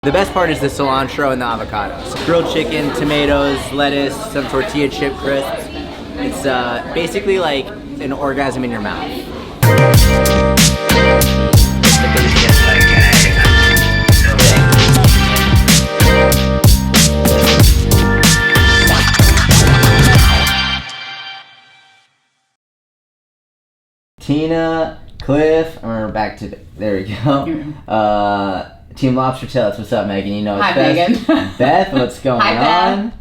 The best part is the cilantro and the avocados. Grilled chicken, tomatoes, lettuce, some tortilla chip crisps. It's basically like an orgasm in your mouth. Tina, Cliff, we're back to, there we go. Team Lobster Tail, what's up, Megan? You know it's Hi, Beth. Megan. Beth, what's going Hi, on? Beth.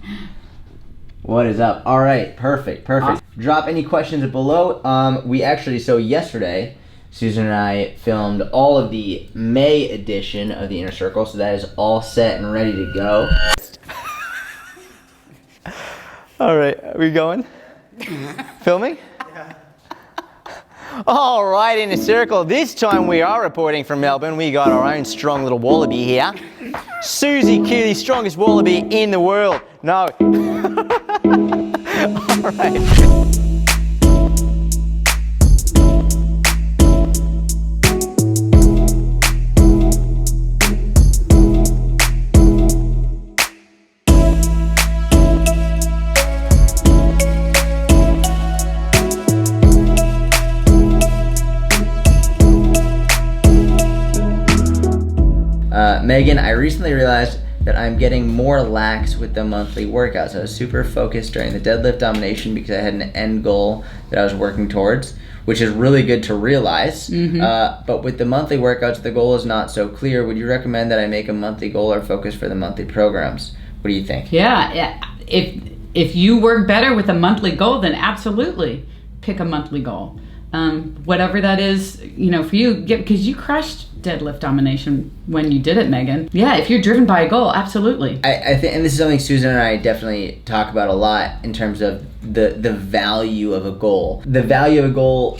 What is up? All right, perfect. Awesome. Drop any questions below. We actually, so yesterday, Susan and I filmed all of the May edition of the Inner Circle, so that is all set and ready to go. All right, are we going? Filming? All right, Inner Circle. This time we are reporting from Melbourne. We got our own strong little wallaby here. Susie Q, the strongest wallaby in the world. No. All right. Megan, I recently realized that I'm getting more lax with the monthly workouts. I was super focused during the deadlift domination because I had an end goal that I was working towards, which is really good to realize. But with the monthly workouts, the goal is not so clear. Would you recommend that I make a monthly goal or focus for the monthly programs? What do you think? Yeah. If you work better with a monthly goal, then absolutely pick a monthly goal. Whatever that is, you know, for you, because you crushed deadlift domination when you did it, Megan. Yeah, if you're driven by a goal, absolutely. I think, and this is something Susan and I definitely talk about a lot in terms of the value of a goal. The value of a goal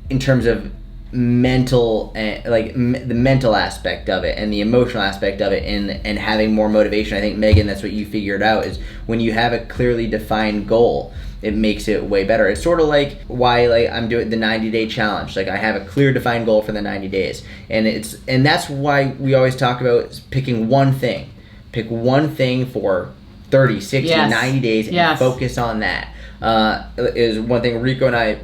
in terms of mental, the mental aspect of it and the emotional aspect of it, and having more motivation. I think, Megan, that's what you figured out, is when you have a clearly defined goal, it makes it way better. It's sort of like why I'm doing the 90-day challenge. Like, I have a clear defined goal for the 90 days. And that's why we always talk about picking one thing. Pick one thing for 30, 60, 90 days and focus on that. Is one thing Rico and I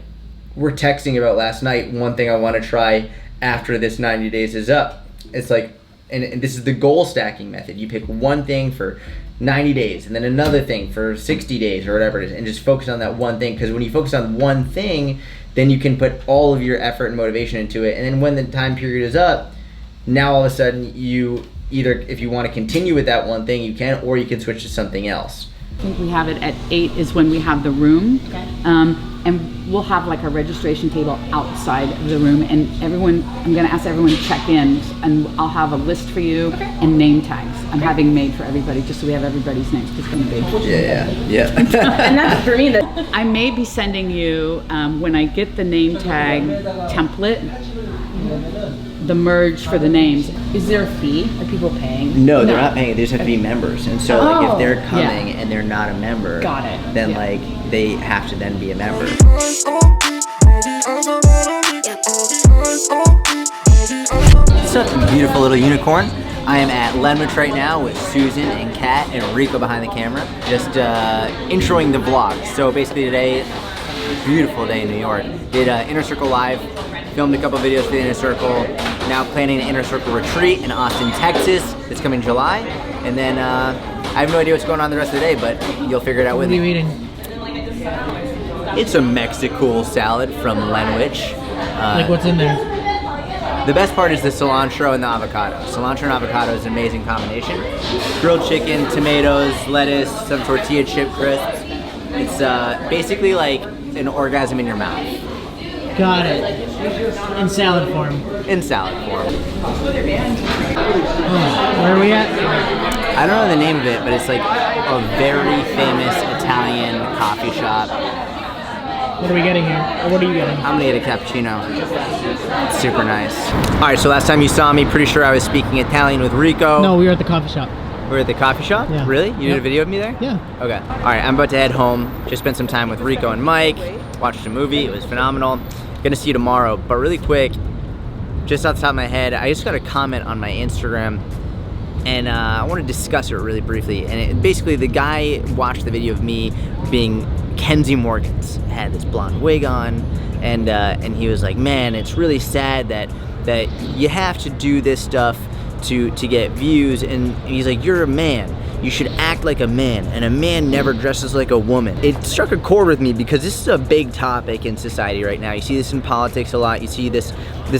were texting about last night. One thing I want to try after this 90 days is up. It's like, and this is the goal stacking method. You pick one thing for 90 days and then another thing for 60 days or whatever it is, and just focus on that one thing. Because when you focus on one thing, then you can put all of your effort and motivation into it. And then when the time period is up, now all of a sudden you either, if you want to continue with that one thing, you can, or you can switch to something else. I think we have it at 8 is when we have the room. Okay. And we'll have like a registration table outside of the room, and I'm gonna ask everyone to check in, and I'll have a list for you and name tags I'm having made for everybody, just so we have everybody's names. It's gonna be Yeah. And that's for me. I may be sending you, when I get the name tag template, the merge for the names. Is there a fee? Are people paying? No, they're not paying. They just have to be members. And so like, if they're coming and they're not a member, then like they have to then be a member. Such a beautiful little unicorn. I am at Vaynerchuk right now with Susan and Kat and Rico behind the camera, just introing the vlog. So basically today, beautiful day in New York. Did Inner Circle Live, filmed a couple videos for the Inner Circle. Now planning an Inner Circle retreat in Austin, Texas. It's coming July. And then I have no idea what's going on the rest of the day, but you'll figure it out with me. What are you eating? It's a Mexicool salad from Vaynerchuk. Like, what's in there? The best part is the cilantro and the avocado. Cilantro and avocado is an amazing combination. Grilled chicken, tomatoes, lettuce, some tortilla chip crisps. It's basically like an orgasm in your mouth. Got it. In salad form. In salad form. Where are we at? I don't know the name of it, but it's like a very famous Italian coffee shop. What are we getting here? Or what are you getting? I'm gonna get a cappuccino. It's super nice. All right, so last time you saw me, pretty sure I was speaking Italian with Rico. No, we were at the coffee shop. We were at the coffee shop? Yeah. Really? You did a video of me there? Yeah. Okay. All right, I'm about to head home. Just spent some time with Rico and Mike. Watched a movie. It was phenomenal. Gonna see you tomorrow. But really quick, just off the top of my head, I just got a comment on my Instagram and I want to discuss it really briefly. And basically, the guy watched the video of me being Kenzie Morgans, had this blonde wig on, and he was like, man, it's really sad that you have to do this stuff to get views. And he's like, you're a man. You should act like a man, and a man never dresses like a woman. It struck a chord with me because this is a big topic in society right now. You see this in politics a lot. You see this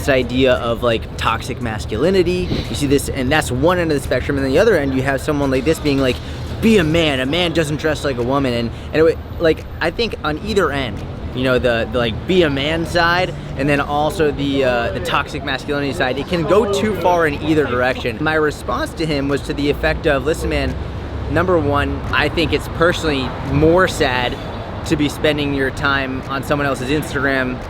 idea of like toxic masculinity. You see this, and that's one end of the spectrum. And then the other end, you have someone like this being like, be a man. A man doesn't dress like a woman. And it, like, I think on either end, you know, the like be a man side, and then also the toxic masculinity side, it can go too far in either direction. My response to him was to the effect of, listen, man, number one, I think it's personally more sad to be spending your time on someone else's Instagram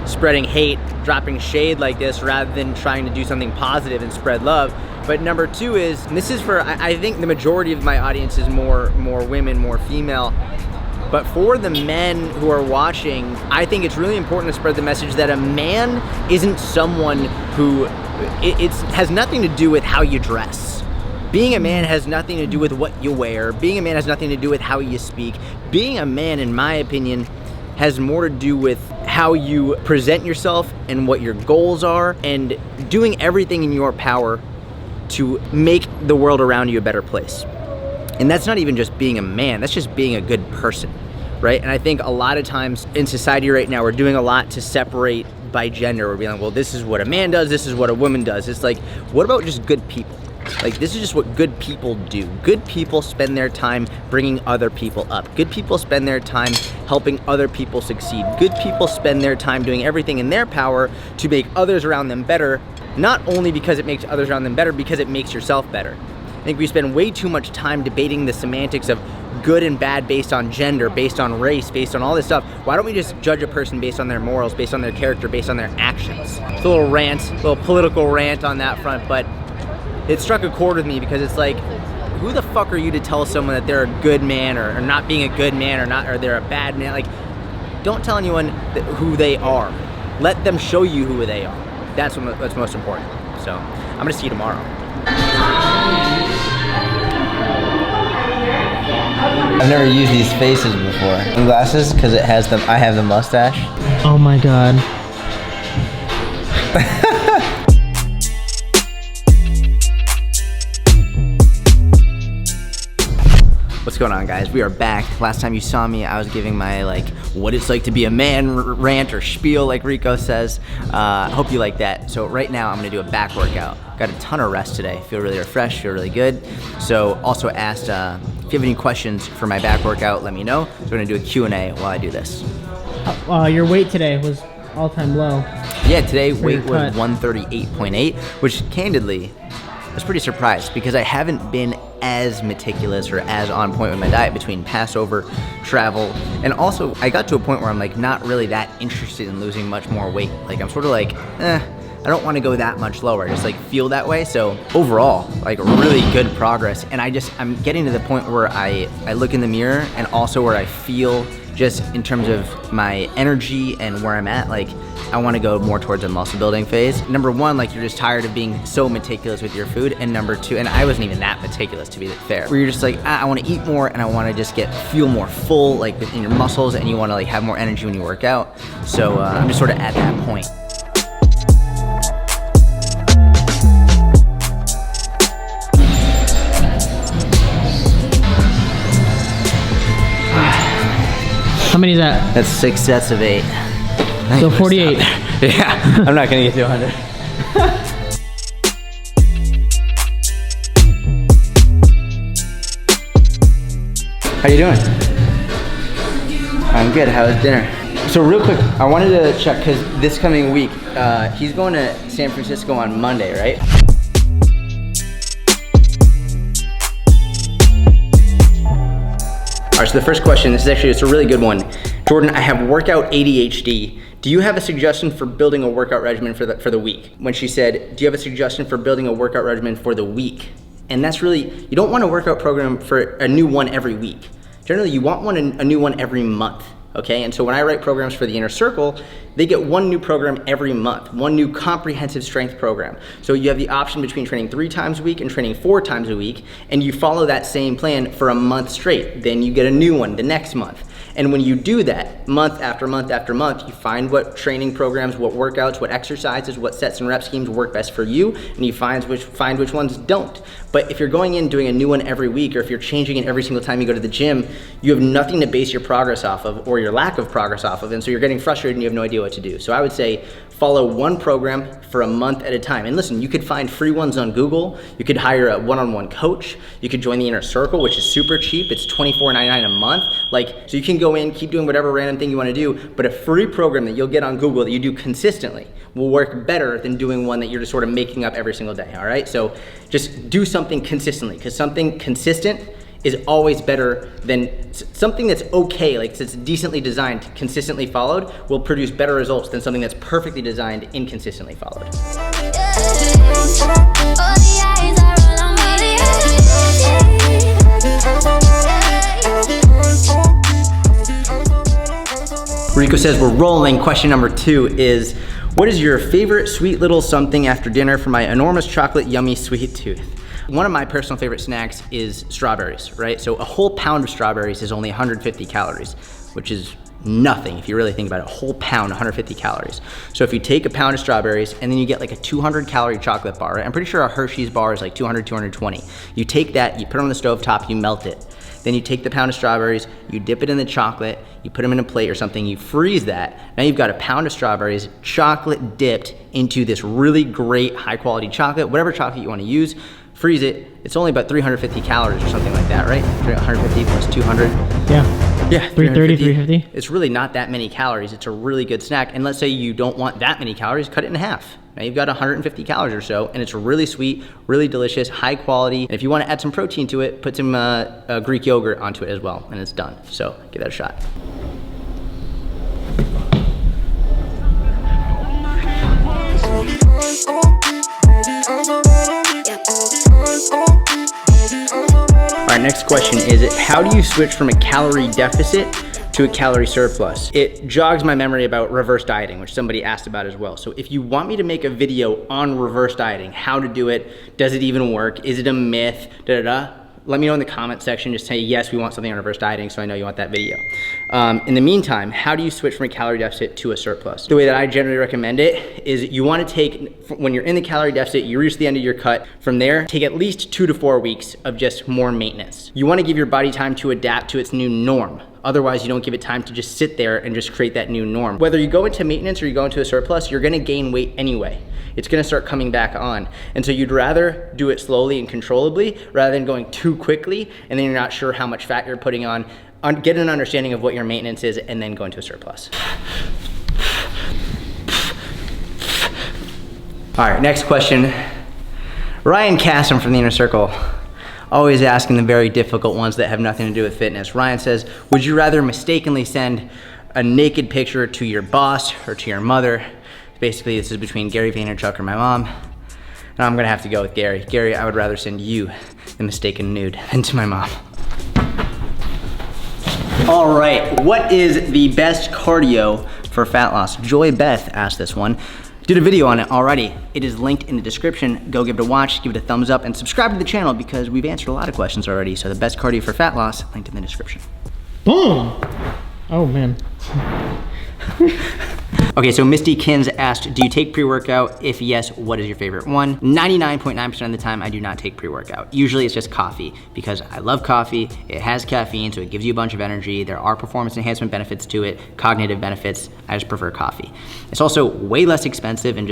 spreading hate, dropping shade like this, rather than trying to do something positive and spread love. But number two is, and this is for, I think the majority of my audience is more women, more female. But for the men who are watching, I think it's really important to spread the message that a man isn't someone who, it has nothing to do with how you dress. Being a man has nothing to do with what you wear. Being a man has nothing to do with how you speak. Being a man, in my opinion, has more to do with how you present yourself and what your goals are, and doing everything in your power to make the world around you a better place. And that's not even just being a man, that's just being a good person, right? And I think a lot of times in society right now, we're doing a lot to separate by gender. We're being like, well, this is what a man does, this is what a woman does. It's like, what about just good people? Like, this is just what good people do. Good people spend their time bringing other people up. Good people spend their time helping other people succeed. Good people spend their time doing everything in their power to make others around them better, not only because it makes others around them better, because it makes yourself better. I think we spend way too much time debating the semantics of good and bad based on gender, based on race, based on all this stuff. Why don't we just judge a person based on their morals, based on their character, based on their actions? It's a little rant, a little political rant on that front, but it struck a chord with me because it's like, who the fuck are you to tell someone that they're a good man, or not being a good man, or they're a bad man? Like, don't tell anyone who they are. Let them show you who they are. That's what's most important. So I'm gonna see you tomorrow. I've never used these faces before. Glasses, because it has I have the mustache. Oh my god. What's going on, guys? We are back. Last time you saw me, I was giving my like what it's like to be a man rant or spiel, like Rico says. Hope you like that. So right now I'm gonna do a back workout. Got a ton of rest today. Feel really refreshed, feel really good. So also asked if you have any questions for my back workout, let me know. So we're gonna do a Q&A while I do this. Your weight today was all-time low. Yeah, today weight was 138.8, which candidly, I was pretty surprised because I haven't been as meticulous or as on point with my diet between Passover, travel, and also I got to a point where I'm like not really that interested in losing much more weight. Like I'm sort of like, I don't want to go that much lower. I just like feel that way. So overall, like really good progress. And I'm getting to the point where I look in the mirror and also where I feel just in terms of my energy and where I'm at, like I want to go more towards a muscle building phase. Number one, like you're just tired of being so meticulous with your food. And number two, and I wasn't even that meticulous to be fair, where you're just like, I want to eat more and I want to just feel more full like in your muscles, and you want to like have more energy when you work out. So I'm just sort of at that point. How many is that? That's 6 sets of 8. So 48. Yeah, I'm not gonna get to 100. How you doing? I'm good. How was dinner? So real quick, I wanted to check because this coming week, he's going to San Francisco on Monday, right? All right, so the first question, it's a really good one. Jordan, I have workout ADHD. Do you have a suggestion for building a workout regimen for the week? When she said, do you have a suggestion for building a workout regimen for the week? And that's really, you don't want a workout program for a new one every week. Generally, you want a new one every month. okay? And so when I write programs for the Inner Circle, they get one new program every month, one new comprehensive strength program. So you have the option between training 3 times a week and training 4 times a week, and you follow that same plan for a month straight. Then you get a new one the next month. And when you do that month after month after month, you find what training programs, what workouts, what exercises, what sets and rep schemes work best for you, and you find which ones don't. But if you're going in doing a new one every week, or if you're changing it every single time you go to the gym, you have nothing to base your progress off of, or your lack of progress off of, and so you're getting frustrated and you have no idea what to do. So I would say follow one program for a month at a time. And listen, you could find free ones on Google. You could hire a one-on-one coach. You could join the Inner Circle, which is super cheap. It's $24.99 a month. So you can go in, keep doing whatever random thing you want to do, but a free program that you'll get on Google that you do consistently will work better than doing one that you're just sort of making up every single day, all right? So just do something consistently, because something consistent is always better than something that's okay, like it's decently designed, consistently followed, will produce better results than something that's perfectly designed, inconsistently followed. Rico says we're rolling. Question number 2 is, what is your favorite sweet little something after dinner for my enormous chocolate yummy sweet tooth? One of my personal favorite snacks is strawberries, right? So a whole pound of strawberries is only 150 calories, which is nothing if you really think about it. A whole pound, 150 calories. So if you take a pound of strawberries and then you get like a 200 calorie chocolate bar, I'm pretty sure a Hershey's bar is like 200, 220. You take that, you put it on the stove top, you melt it. Then you take the pound of strawberries, you dip it in the chocolate, you put them in a plate or something, you freeze that. Now you've got a pound of strawberries, chocolate dipped into this really great high quality chocolate, whatever chocolate you want to use, freeze it. It's only about 350 calories or something like that, right? 150 plus 200. Yeah, 330, 350. It's really not that many calories. It's a really good snack. And let's say you don't want that many calories, cut it in half. Now you've got 150 calories or so, and it's really sweet, really delicious, high quality. And if you want to add some protein to it, put some Greek yogurt onto it as well, and it's done. So give that a shot. All right, next question is, how do you switch from a calorie deficit to a calorie surplus? It jogs my memory about reverse dieting, which somebody asked about as well. So if you want me to make a video on reverse dieting, how to do it, does it even work, is it a myth, let me know in the comment section. Just say, yes, we want something on reverse dieting, so I know you want that video. In the meantime, how do you switch from a calorie deficit to a surplus? The way that I generally recommend it is you want to take, when you're in the calorie deficit, you reach the end of your cut. From there, take at least 2 to 4 weeks of just more maintenance. You want to give your body time to adapt to its new norm. Otherwise, you don't give it time to just sit there and just create that new norm. Whether you go into maintenance or you go into a surplus, you're gonna gain weight anyway. It's gonna start coming back on. And so you'd rather do it slowly and controllably rather than going too quickly and then you're not sure how much fat you're putting on. Get an understanding of what your maintenance is and then go into a surplus. All right, next question. Ryan Kassem from the Inner Circle. Always asking the very difficult ones that have nothing to do with fitness. Ryan says, would you rather mistakenly send a naked picture to your boss or to your mother? Basically, this is between Gary Vaynerchuk or my mom. Now I'm gonna have to go with Gary. Gary, I would rather send you the mistaken nude than to my mom. All right, what is the best cardio for fat loss? Joy Beth asked this one. Did a video on it already. It is linked in the description. Go give it a watch, give it a thumbs up, and subscribe to the channel because we've answered a lot of questions already. So the best cardio for fat loss, linked in the description. Boom! Oh man. Okay, so Misty Kins asked, do you take pre-workout? If yes, what is your favorite one? 99.9% of the time, I do not take pre-workout. Usually it's just coffee because I love coffee. It has caffeine, so it gives you a bunch of energy. There are performance enhancement benefits to it, cognitive benefits. I just prefer coffee. It's also way less expensive and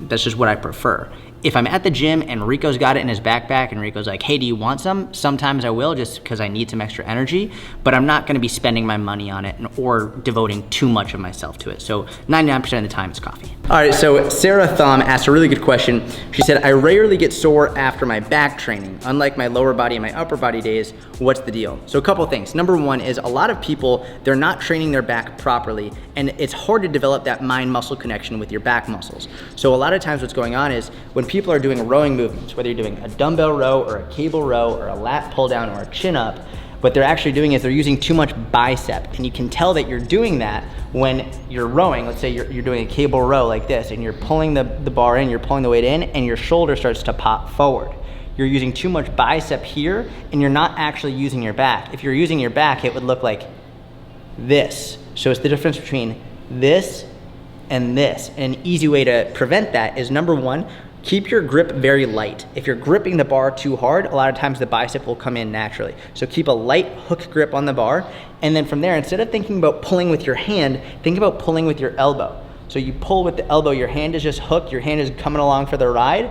that's just what I prefer. If I'm at the gym and Rico's got it in his backpack and Rico's like, hey, do you want some? Sometimes I will just because I need some extra energy, but I'm not gonna be spending my money on it or devoting too much of myself to it. So 99% of the time it's coffee. All right, so Sarah Thom asked a really good question. She said, I rarely get sore after my back training. Unlike my lower body and my upper body days, what's the deal? So a couple things. Number one is a lot of people, they're not training their back properly and it's hard to develop that mind-muscle connection with your back muscles. So a lot of times what's going on is when people are doing rowing movements, whether you're doing a dumbbell row or a cable row or a lat pull down or a chin up, what they're actually doing is they're using too much bicep. And you can tell that you're doing that when you're rowing. Let's say you're doing a cable row like this, and you're pulling the bar in, you're pulling the weight in, and your shoulder starts to pop forward. You're using too much bicep here, and you're not actually using your back. If you're using your back, it would look like this. So it's the difference between this and this. And an easy way to prevent that is, number one, keep your grip very light. If you're gripping the bar too hard, a lot of times the bicep will come in naturally. So keep a light hook grip on the bar, and then from there, instead of thinking about pulling with your hand, think about pulling with your elbow. So you pull with the elbow, your hand is just hooked, your hand is coming along for the ride,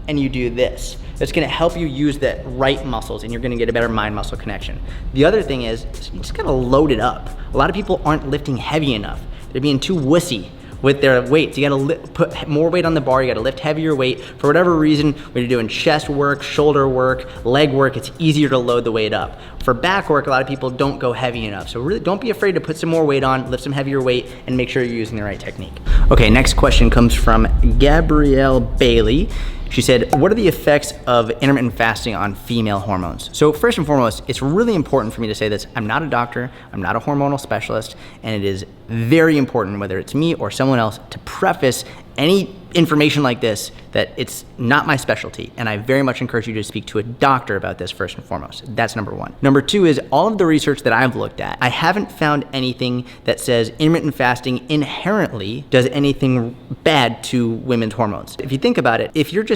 and you do this. That's gonna help you use the right muscles, and you're gonna get a better mind-muscle connection. The other thing is, you just gotta load it up. A lot of people aren't lifting heavy enough. They're being too wussy with their weights. You gotta put more weight on the bar, you gotta lift heavier weight. For whatever reason, when you're doing chest work, shoulder work, leg work, it's easier to load the weight up. For back work, a lot of people don't go heavy enough. So really don't be afraid to put some more weight on, lift some heavier weight, and make sure you're using the right technique. Okay, next question comes from Gabrielle Bailey. She said, what are the effects of intermittent fasting on female hormones? So first and foremost, it's really important for me to say this. I'm not a doctor, I'm not a hormonal specialist, and it is very important, whether it's me or someone else, to preface any information like this that it's not my specialty, and I very much encourage you to speak to a doctor about this first and foremost. That's number one. Number two is, all of the research that I've looked at, I haven't found anything that says intermittent fasting inherently does anything bad to women's hormones. If you think about it, if you're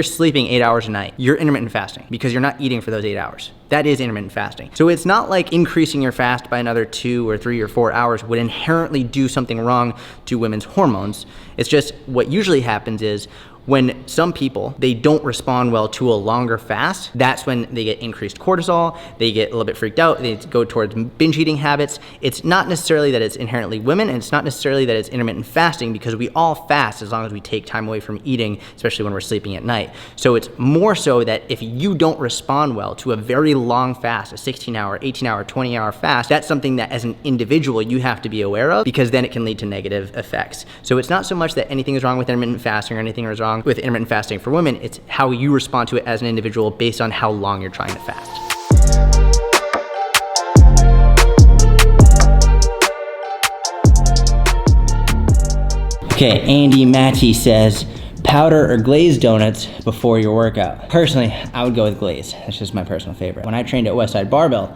sleeping 8 hours a night, you're intermittent fasting because you're not eating for those 8 hours. That is intermittent fasting. So it's not like increasing your fast by another 2 or 3 or 4 hours would inherently do something wrong to women's hormones. It's just what usually happens is, when some people, they don't respond well to a longer fast, that's when they get increased cortisol, they get a little bit freaked out, they go towards binge eating habits. It's not necessarily that it's inherently women, and it's not necessarily that it's intermittent fasting, because we all fast as long as we take time away from eating, especially when we're sleeping at night. So it's more so that if you don't respond well to a very long fast, a 16-hour, 18-hour, 20-hour fast, that's something that as an individual you have to be aware of, because then it can lead to negative effects. So it's not so much that anything is wrong with intermittent fasting or anything is wrong with intermittent fasting for women, it's how you respond to it as an individual based on how long you're trying to fast. Okay, Andy Matty says, powder or glazed donuts before your workout? Personally, I would go with glazed. That's just my personal favorite. When I trained at Westside Barbell,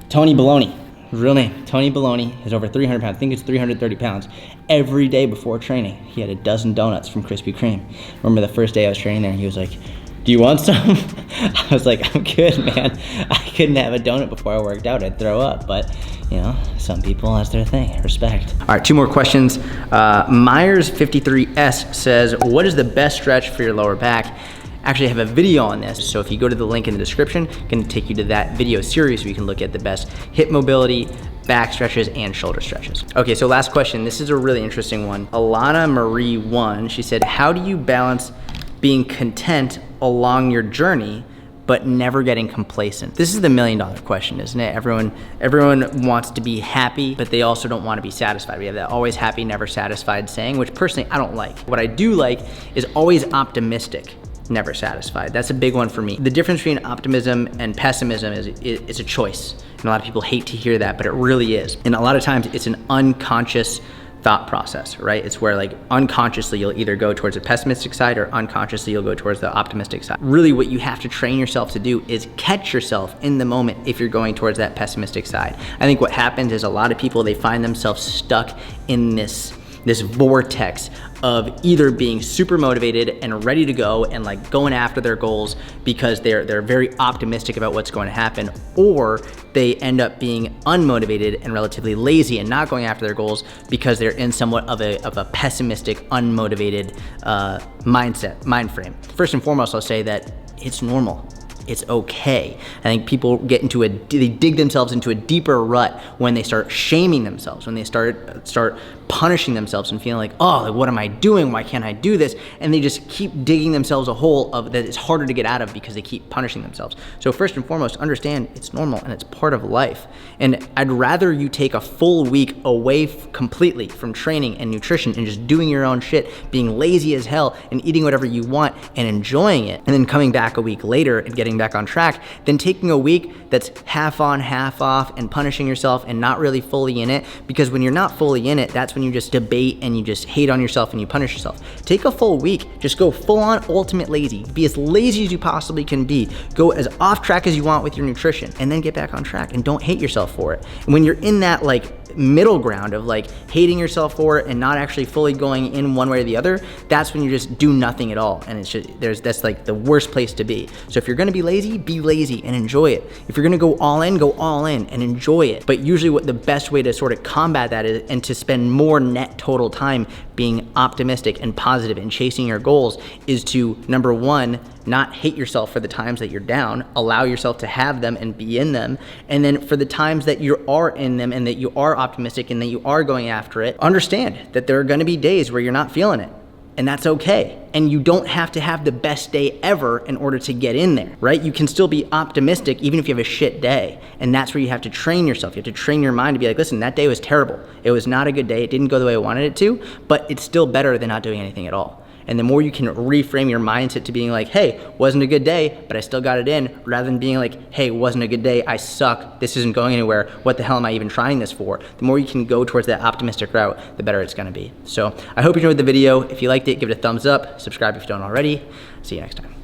Tony Baloney, real name, Tony Baloney, is over 300 pounds. I think it's 330 pounds. Every day before training, he had a dozen donuts from Krispy Kreme. Remember the first day I was training there, and he was like, do you want some? I was like, I'm good, man. I couldn't have a donut before I worked out. I'd throw up, but you know, some people, that's their thing. Respect. All right, 2 more questions. Myers53S says, what is the best stretch for your lower back? Actually, I have a video on this, so if you go to the link in the description, it's gonna take you to that video series where you can look at the best hip mobility, back stretches, and shoulder stretches. Okay, so last question. This is a really interesting one. Alana Marie 1, she said, how do you balance being content along your journey but never getting complacent? This is the $1 million question, isn't it? Everyone wants to be happy, but they also don't want to be satisfied. We have that always happy, never satisfied saying, which personally I don't like. What I do like is always optimistic, never satisfied. That's a big one for me. The difference between optimism and pessimism is it's a choice. And a lot of people hate to hear that, but it really is. And a lot of times it's an unconscious thought process, right? It's where like unconsciously you'll either go towards the pessimistic side or unconsciously you'll go towards the optimistic side. Really what you have to train yourself to do is catch yourself in the moment if you're going towards that pessimistic side. I think what happens is a lot of people, they find themselves stuck in this vortex of either being super motivated and ready to go and like going after their goals because they're very optimistic about what's going to happen, or they end up being unmotivated and relatively lazy and not going after their goals because they're in somewhat of a pessimistic, unmotivated mind frame. First and foremost, I'll say that it's normal. It's okay. I think people get they dig themselves into a deeper rut when they start shaming themselves, when they start punishing themselves and feeling like, oh, like, what am I doing? Why can't I do this? And they just keep digging themselves a hole that it's harder to get out of because they keep punishing themselves. So first and foremost, understand it's normal and it's part of life. And I'd rather you take a full week away completely from training and nutrition and just doing your own shit, being lazy as hell and eating whatever you want and enjoying it, and then coming back a week later and getting getting back on track than taking a week that's half on, half off and punishing yourself and not really fully in it. Because when you're not fully in it, that's when you just debate and you just hate on yourself and you punish yourself. Take a full week, just go full on ultimate lazy. Be as lazy as you possibly can be. Go as off track as you want with your nutrition and then get back on track and don't hate yourself for it. And when you're in that like middle ground of like hating yourself for it and not actually fully going in one way or the other, that's when you just do nothing at all. And it's just, that's like the worst place to be. So if you're gonna be lazy and enjoy it. If you're gonna go all in and enjoy it. But usually what the best way to sort of combat that is, and to spend more net total time being optimistic and positive and chasing your goals, is to, number one, not hate yourself for the times that you're down, allow yourself to have them and be in them. And then for the times that you are in them and that you are optimistic and that you are going after it, understand that there are gonna be days where you're not feeling it. And that's okay. And you don't have to have the best day ever in order to get in there, right? You can still be optimistic even if you have a shit day. And that's where you have to train yourself. You have to train your mind to be like, listen, that day was terrible. It was not a good day. It didn't go the way I wanted it to, but it's still better than not doing anything at all. And the more you can reframe your mindset to being like, hey, wasn't a good day, but I still got it in, rather than being like, hey, wasn't a good day, I suck, this isn't going anywhere, what the hell am I even trying this for? The more you can go towards that optimistic route, the better it's gonna be. So I hope you enjoyed the video. If you liked it, give it a thumbs up, subscribe if you don't already. See you next time.